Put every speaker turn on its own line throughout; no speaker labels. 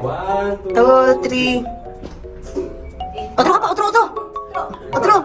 2, 3. Otro ka pa, otro. Otro.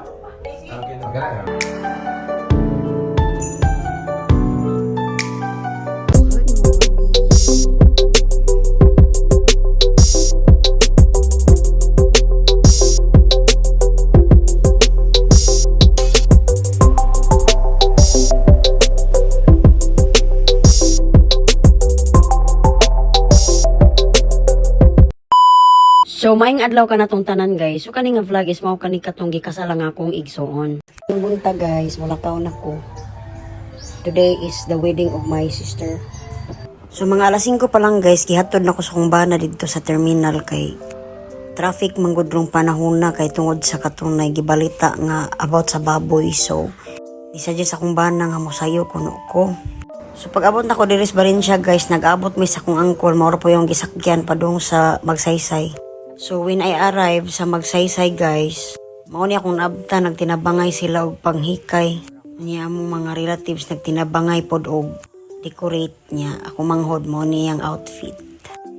So, maing adlaw ka na tong tanan, guys. So, kani nga vlog is mao kani katong gikasala nga akong igsuon. Yung bunta, guys, wala kaon ako. Today is the wedding of my sister. So, mga alas 5 pa lang, guys, gihatod na ko sa kumbana dito sa terminal kay traffic manggudrong panahon na kay tungod sa katunay gibalita nga about sa baboy. So, isa dyan sa kumbana nga mosayo kuno ko. So, pag abot na ko diris ba rin siya, guys, nag-abot may sa kong angkol, mauro po yung gisakyan pa dong sa Magsaysay. So, when I arrive sa Magsaysay, guys, mauni akong nabta, nagtinabangay sila og panghikay. Niya among mga relatives nagtinabangay pod og decorate niya. Ako manghod mo niyang outfit.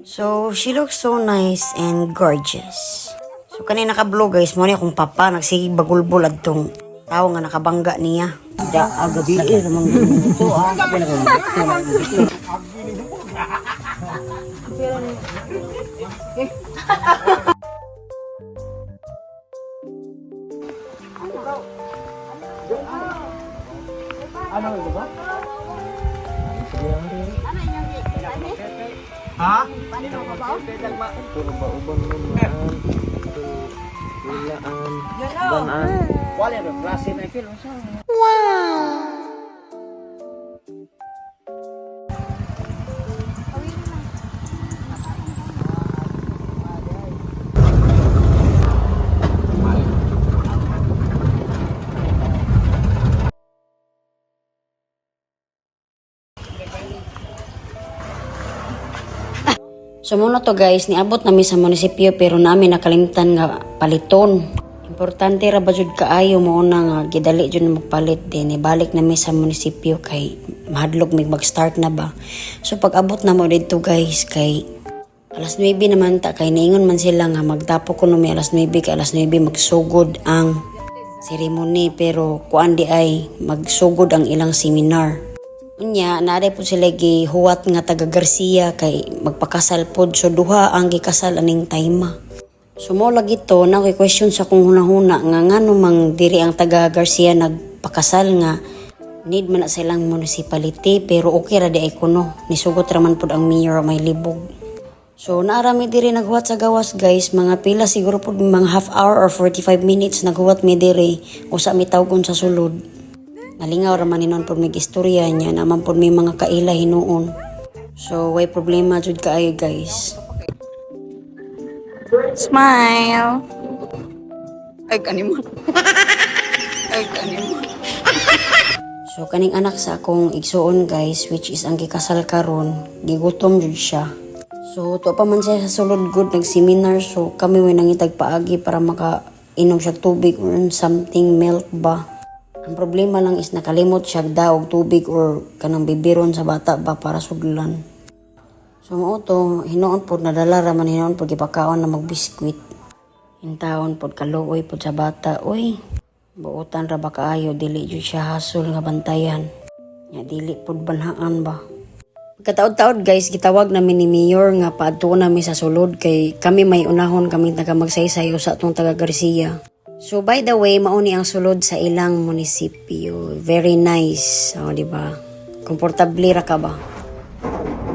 So, she looks so nice and gorgeous. So, kanina naka-vlog, guys, mauni akong papa, nagsigig bagulbol adtong tao nga nakabangga niya. Agabi ramang ito
Ano ito ba? Ha? Paano ka ba? Puro ba ubang naman? Wilaan. Banan. Wala ba? Klase na film. Wow!
So muna to, guys, niabot namin sa munisipyo pero namin nakalimtan nga paliton. Importante ra ba jud kaayo mo na nga gidali jud magpalit din ibalik namin sa munisipyo kay mahadlok mig mag-start na ba. So pag abot na mo dito, guys, kay alas 9 naman ta kay niingon man sila nga magtapo ko no may alas 9 kay alas 9 magsugod ang ceremony pero kuan di ay magsugod ang ilang seminar. Unya, naare po sila gihuwat nga taga Garcia kay magpakasal pod. So, duha ang gikasal aning tayma. So, mo lagi to, na question sa kung hunahuna nga ngano mang diri ang taga Garcia nagpakasal nga need man na silang municipality pero okay ra di ay kuno. Nisugot raman pod ang mayor may libog. So, naarami diri naghuwat sa gawas, guys. Mga pila siguro pod mga half hour or 45 minutes naghuwat mi diri usa mi tawgon sa sulod. Nalingaw raman ninon po may istorya niya naman po may mga kaila hinuon. So, way problema jud kaayo, guys.
Smile. Ay, kanimo. Ay, kanimo.
So, kaning anak sa akong igsuon, guys, which is ang gikasal karon, gigutom jud siya. So, to pa man siya sa sulod good nag-seminar. So, kami may nangitag paagi para makainom siya tubig or something milk ba. Ang problema lang is nakalimot siya daog tubig or kanang bibiron sa bata ba para sudlan. So mo to, hinoon pod nadala raman hinoon pod gipakaon na magbiskwit. Hintawon pod kaluoy pod sa bata. Uy, buutan ra ba kaayo dili jud siya hasol nga bantayan. Nya dili pod banhaan ba. Pagkataod-taod, guys, gitawag namin ni Mayor nga paadtuon namin sa sulod kay kami may unahon kami taga Magsaysay sa atong taga Garcia. So, by the way, mauni ang sulod sa ilang munisipyo. Very nice. O, di ba? Komportable ra ka ba?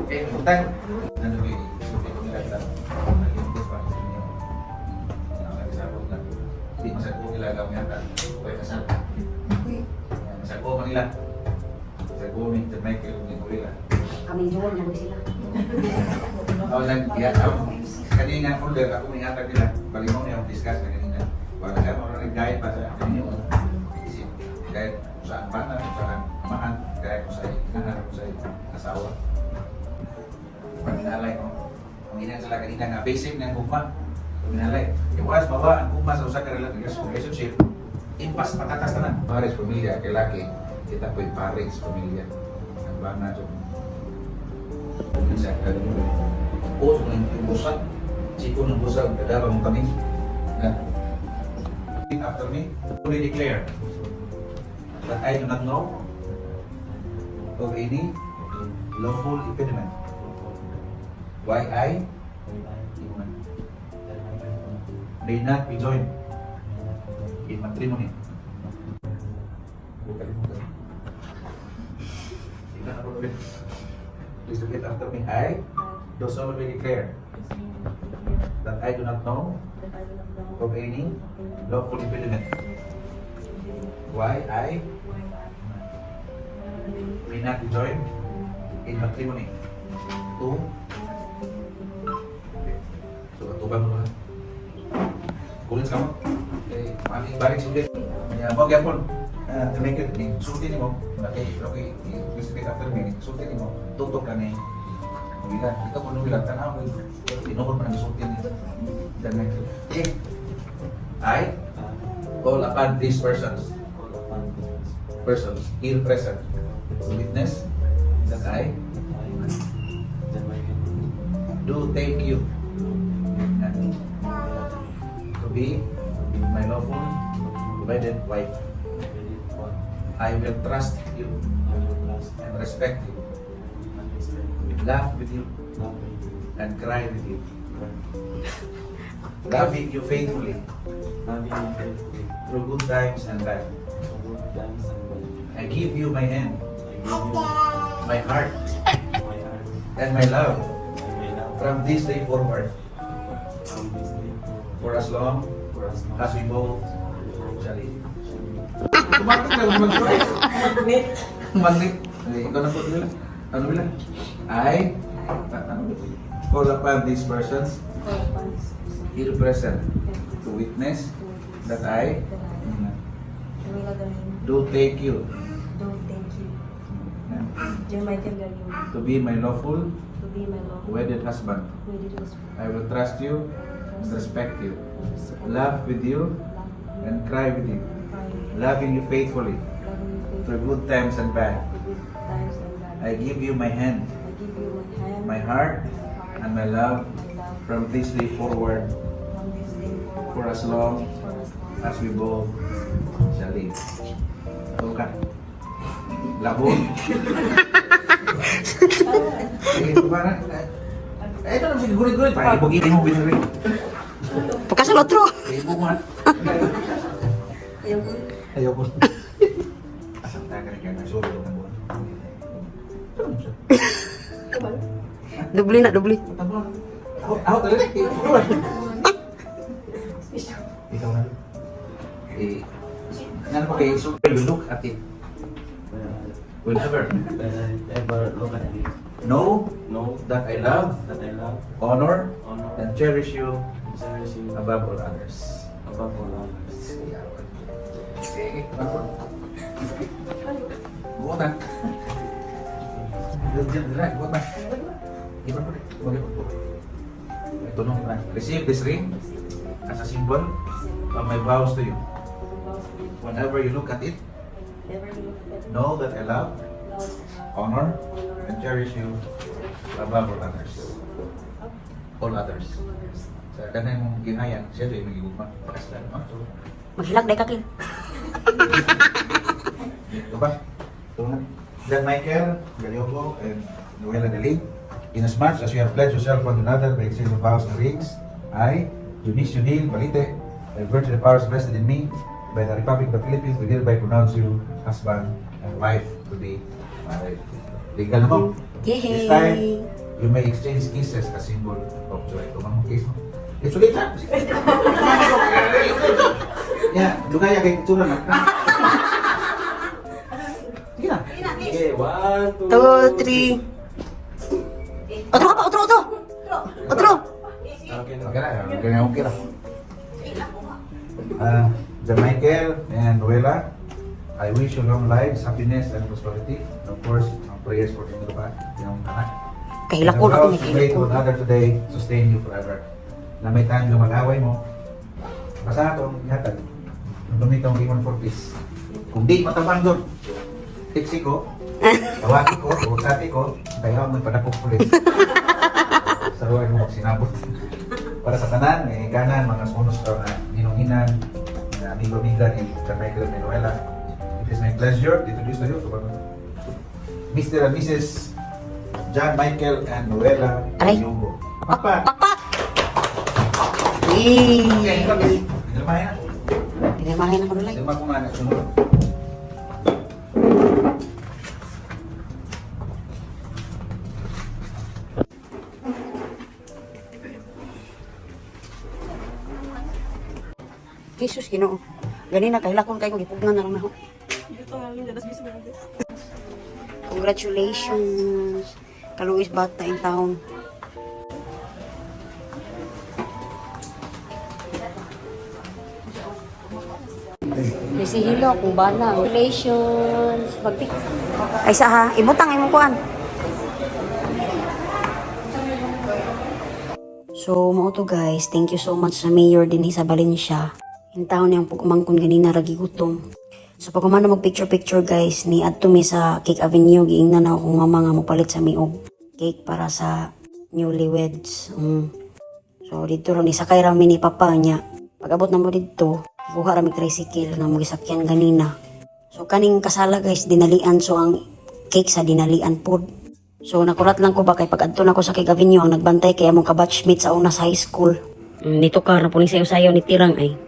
Okay, utang. Ano ba yung hindi masagpo nila gawin yan. Okay, masagpo man nila. Masagpo man nila. May kayo ng kulila.
Kaming juwan na sila.
Kanina folder, ako may hatag nila. Balimaw niya ang discuss na kanina. Para saya mau nag-guide pa sa akin yung isip. Guide kung saan bana, kung saan amahan, guide kung saan inahan, kung saan asawa. Paminalay mo. Kung inan sila kanina nga, basic ng gugma. Paminalay. Iwas, bawa ang gugma sa usa ka relationship. Impas, patatas na lang. Pares, pamilya, kay laki. Kita po'y pares, pamilya. Ang bana, so. Minsan, o, so yung usan. Siko ng busag, kadaba mong kami. Repeat after me. Fully declare that I do not know of any lawful impediment why I may not be joined in matrimony. Please repeat after me. I do solemnly declare that I do not know of any lawful impediment why I may not be joined in matrimony. Two. So, atuban mo na. Kulit ka mo. Making balik sulit. Mo gyapon. Make it ni sulti nimo. Okay, please repeat after me. Sulti nimo. Tutok ka ni. Bila kita pun bilang tanah nomor pernah disulti ni. Dan next. I call upon these persons here present to witness that I do take you to be my lawful wedded wife. I will trust you and respect you, laugh with you and cry with you, loving you faithfully through good times and bad. I give you my hand, my heart, and my love from this day forward, for as long as we both shall live. Tumatik lang mag-try. Magnet. Ikaw na po nila. Ano bilang? I call upon these persons here present to witness that I do take you to be my lawful wedded husband. I will trust you and respect you, laugh with you and cry with you, loving you faithfully through good times and bad. I give you my hand, my heart, and my love from this day forward, for as long as we both shall live. Ano ka? Labon? Ito ba na? Ito naman sige gulit-gulit. Parang ibog-ibig mo binari.
Pagkasal otro.
Ibog mo. Ayaw po. Asang taga na kaya nagsulit ng buwan.
Dubli na, dubli.
Ako talaga. Ikaw na. Ano pa kayo? So, you look at it. Whenever.
look at it.
Know
Know
that I love,
that I love,
honor,
honor,
and cherish you
cherish you
above all others.
above all others.
Sige, kapag. Buotan. Buotan. Ito nung receive this ring as a symbol of my vows to you. Whenever you look at it, know that I love, honor, and cherish you above all others. All others. Sa kanang mong ginayan, siya doon yung magigugma. Pakaslan.
Maghilag day kakil.
Ito ba? Ito na. John Michael, Galiogo, and Noela Deling, inasmuch as you have pledged yourself one to another by exchange of vows and rings, I, Eunice Yunil Balite, by virtue of the powers vested in me, by the Republic of the Philippines, will hereby pronounce you husband and wife to be married. Legal na mo. This time, you may exchange kisses as symbol of joy. Ito mga kiss mo. It's ulit ha? Yeah, lugaya kay Kitsura na. Sige na.
Okay, 1, 2,
2, 3. Otro ka pa, otro, otro. Otro.
Okay na.
Okay na, okay na. John Michael and Noela, I wish you long lives, happiness, and prosperity. And of course, prayers for the pa, yung anak.
Kahilak ko na ako, may
Pray
kahilak
to
ko.
another today, sustain you forever. Na may time lumag-away mo, basta itong yatag, lumitaw ang limon for peace. Kung di matabang doon, tiksi ko, tawaki ko, ursati ko, kaya mo ipadapok ulit. Sa ruwan mo magsinabot. Para sa tanan, may ganan, mga bonus ka na ninong-inan, na amigo-amiga ni Carmichael Menuela. It is my pleasure to introduce to you Mr. and Mrs. John Michael and Noela
Aray.
Yungo. Papa!
Pakpak! Eh!
Pinilamahin na.
Pinamahin ako nulay.
Pinilama ko nga na sunod.
Jesus, Ginoo. Ganina, kahilakon kayo, gipugnan na lang ako. Congratulations. Kaluis bata in town. May sihilo akong bana. Congratulations. Magpik. Ay sa ha, ibutang imong kuan. So, mo to guys, thank you so much sa mayor din sa Valencia. In town niyang pagkumangkon ganina ragi gutom. So pag kumano mag-picture guys, ni adto mi sa Cake Avenue, giingnan na akong mama nga mopalit sa miog cake para sa newlyweds. So dito ron isakay rami ni papa niya. Pag abot na mo dito, ikuha rami tricycle nga mo gisakyan ganina. So kaning kasala guys, dinalian, so ang cake sa dinalian pod. So nakurat lang ko ba kay pag adto na ko sa Cake Avenue ang nagbantay kay among ka-batchmate sa una sa high school. Nito ka na po ni sayo-sayo ni Tirang ay.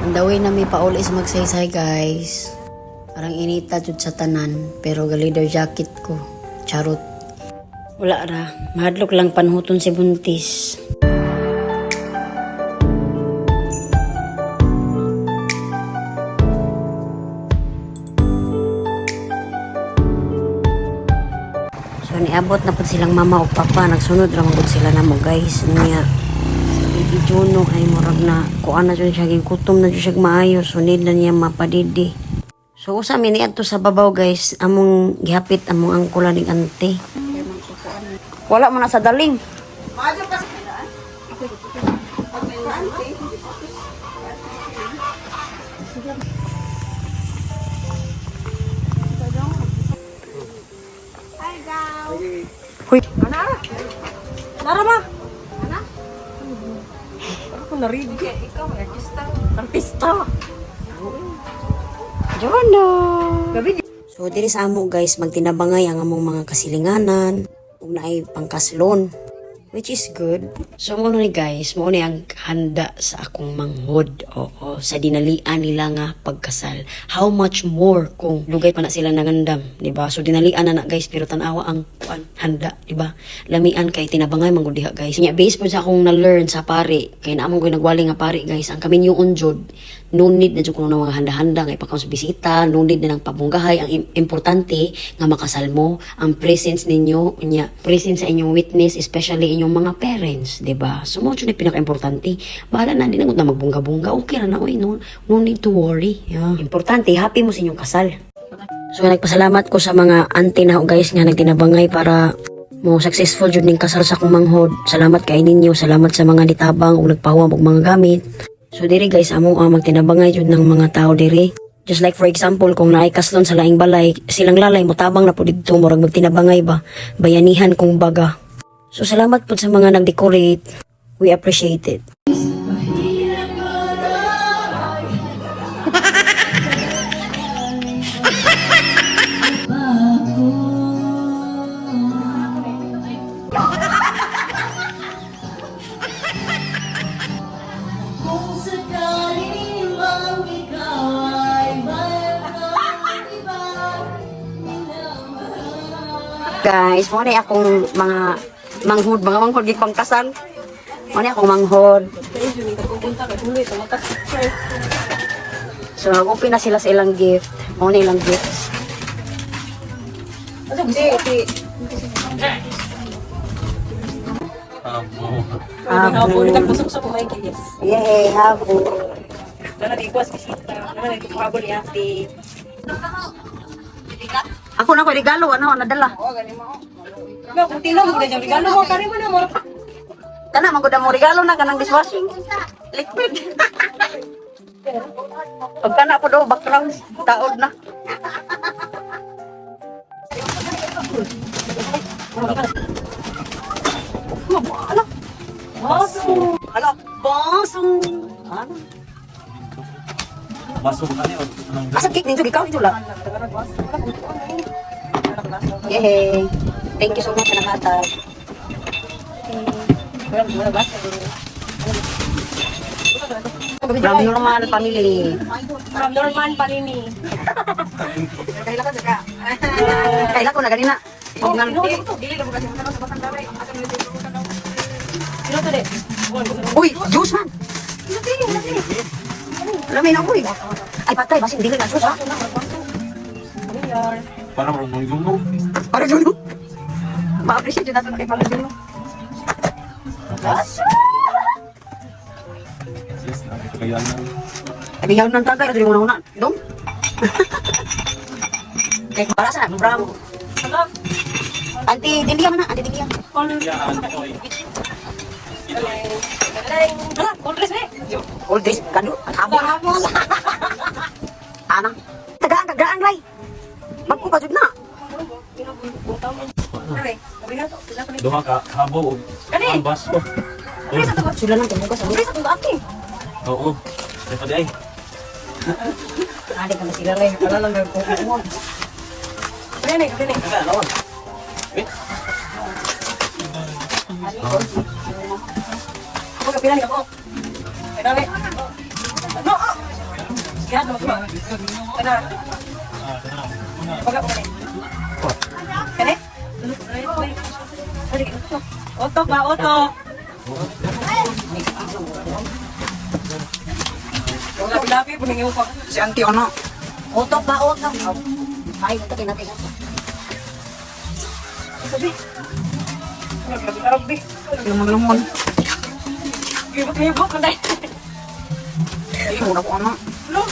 On the way na may paulis magsaysay guys. Parang inita jud sa tanan, pero leather jacket ko. Charot. Wala ra, mahadlok lang panhuton si buntis. So niabot na po silang mama o papa, nagsunod ra magud sila namo guys. Niya Baby Juno ay murag na kuan na dyan siya, gikutom na dyan siya maayo, sunid na niya mapadidi. So usa mi niadto sa babaw guys, among gihapit among angkula ning ante. Wala mo na sa daling. Huy. Narama. Ako narigi. Ikaw, artista. Jono. So, diri sa amo guys, magtinabangay ang among mga kasilinganan, ug naay pangkaslon, which is good. So, mo ni guys, mo ni ang handa sa akong manghod. Oo, sa dinalian nila nga pagkasal. How much more kung lugay pa na sila nangandam, di ba? So, dinalian na guys, pero tanawa ang handa, di ba? Lamian kay tinabangay manggod diha guys. Nya based po sa akong na-learn sa pare, kay naamong ko'y nagwali nga pare guys, ang kami yung jud, no need na dyan kung mga handa-handa ngay pagkaon sa bisita, no need na ng pabunggahay. Ang importante nga makasal mo, ang presence ninyo, nya presence sa inyong witness, especially inyong mga parents, di ba? So mo na pinaka-importante. Bahala na din na magbungga-bungga, okay ra na, oy, no need to worry. Yeah. Importante, happy mo sa inyong kasal. So nagpasalamat ko sa mga auntie na guys nga nagtinabangay para mo successful jud ning kasal sa akong manghod. Salamat kay ninyo, salamat sa mga nitabang ug nagpahuwam og mga gamit. So diri guys, amo magtinabangay jud ng mga tao diri. Just like for example, kung naay kaslon sa laing balay, silang lalay mo tabang na po dito, murag magtinabangay ba, bayanihan kung baga. So salamat po sa mga nag-decorate. We appreciate it. Guys, mo na akong mga manghod gipang kasal. Mo na akong manghod. So, open na sila sa ilang gift. Mo na ilang gift. Habo.
Nagpusok sa mga kilis.
Yay, habo.
Wala di ko bisita. Wala di ko habo ni ate.
Ako na ko regalo, ano, nadala.
No, kung tino mo gud regalo mo kare mo na mo.
Kana magud mo regalo na kanang dishwashing liquid. Pag kana po daw background taod na. Ano?
Baso. Ala, baso. Ano?
Masuk ka niyo.
Asa cake ninyo ikaw ito lang. Yay. Thank you so much sa nakatag. From normal family.
From Norman Palini.
Kaila ko na ganina. Huwag nang uy, juice man. Alam na uy. Ay patay, basin dili na juice ha.
Para marunong yung
Para juno. Ma-appreciate yun natin kay para juno.
yes, kaya na.
Ay, yaw nang tagay, ito yung una. Dong. Kaya para sa bravo. Anti Diliang na, Anti Diliang. All this, kado, habol. Anang. Tagaan, lay. Magpo ka jud na.
Duha ka habo. Ang baso.
Sila lang tumugas sa mga.
Oo. Ay pa di ay.
Ade ka na sila lay, para lang gagawin mo. Kani. Ako ka pila ni ako. Ay dami. No. Kaya do ba? Kana. Paga ko ni. Kani? Oto ba, oto. Lapi po ninyo pa. Si Auntie ano? Oto ba, oto. Ay, ito natin. Sabi. Grabe. Lumon. Ibok na dahil. Ay, muna po ano. No.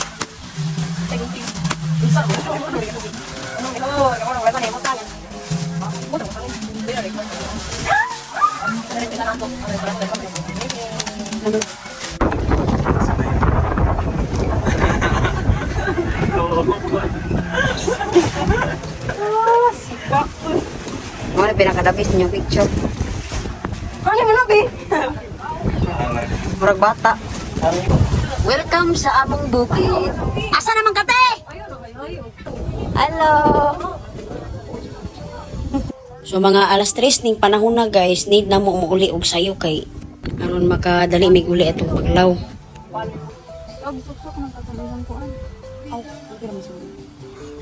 Ano pinakadabis niyo picture? Ano mo nabi? Murag bata. Welcome sa among bukid. Asa naman ka, te? Hello.
So mga alas 3 ning panahon na guys, need na mo umuuli og sayo kay aron makadali mig uli atong paglaw.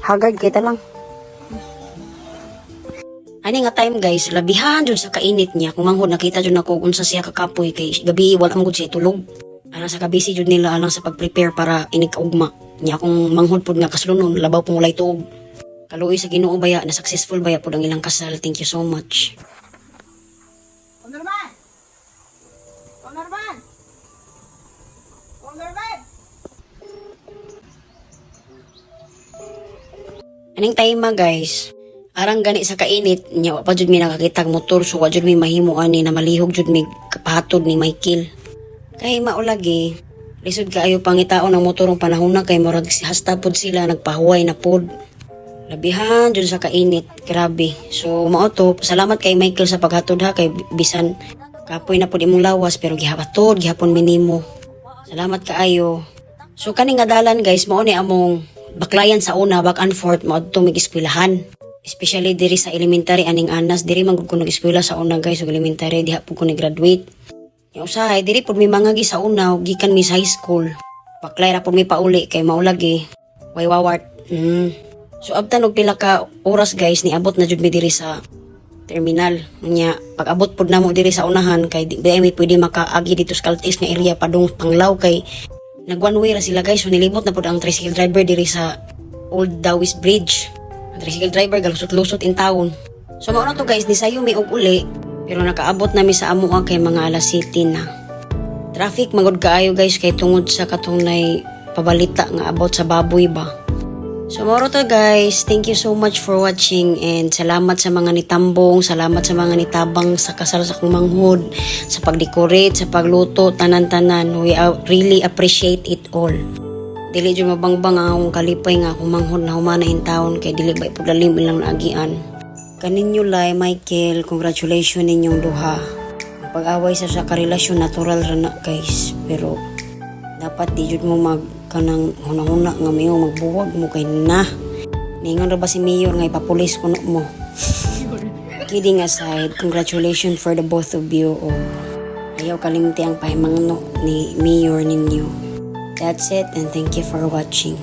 Hagad kita lang.
Ani nga time guys, labihan jud sa kainit niya kung manghod nakita jud nako unsa siya kakapoy kay gabi wala mo gud siya tulog. Ana sa kabisi jud nila alang sa pag-prepare para inig kaugma. Nya kung manghod pud nga kaslunon labaw pong walay tuog. Kaluoy sa Ginoo baya na successful baya pud ang ilang kasal. Thank you so much. Aning time guys, arang gani sa kainit nya wa pa jud mi nakakitag motor so wa jud mi mahimo ani na malihog jud mi kapahatod ni Michael. Kay maulagi, lisod kaayo pangitaon ang motorong panahon na kay murag hasta pod sila nagpahuway na pod. Labihan jud sa kainit, grabe. So mao to, salamat kay Michael sa paghatod ha kay bisan kapoy na pod imong lawas pero gihatod gihapon minimo. Salamat kaayo. So kaning nga dalan guys mao ni among baklayan sa una back and forth moadto mig eskwelahan. Especially diri sa elementary aning anas diri man gud ko nag-eskwela sa una guys ug elementary diha pud ko ni graduate. Yung usahay diri pud mi mangagi sa una ug gikan mi sa high school. Baklay ra pud mi pauli kay maulagi way wawart. So abtan og pila ka oras guys ni abot na jud mi diri sa terminal. Nya pag abot pud namo diri sa unahan kay di mi pwede makaagi dito sa Caltex nga area padung Panglaw kay nag one way ra sila guys so nilibot na pud ang tricycle driver diri sa Old Dawis Bridge. Ang tricycle driver galusot-lusot in town. So mao na to guys ni sayo mi og uli pero nakaabot na mi sa amuang kay mga alas 7 na. Traffic magod kaayo guys kay tungod sa katong nay pabalita nga about sa baboy ba. So moro to guys, thank you so much for watching and salamat sa mga nitambong, salamat sa mga nitabang sa kasal sa kong manghod, sa pag-decorate, sa pagluto, tanan-tanan. We really appreciate it all. Dili jud mabangbang ang akong kalipay nga akong manghod na humana in town kay dili ba ipudlalim ilang naagian. Kaninyo lay Michael, congratulations ninyong duha. Pag-away sa karelasyon, natural ra na guys. Pero dapat di jud mo kanang hunahuna nga mayo magbuwag mo kay na. Ningon ra ba si Mayor nga ipapulis kuno mo. Kidding aside, congratulations for the both of you. O ayaw kalimti ang pahimangno ni Mayor ninyo. That's it and thank you for watching.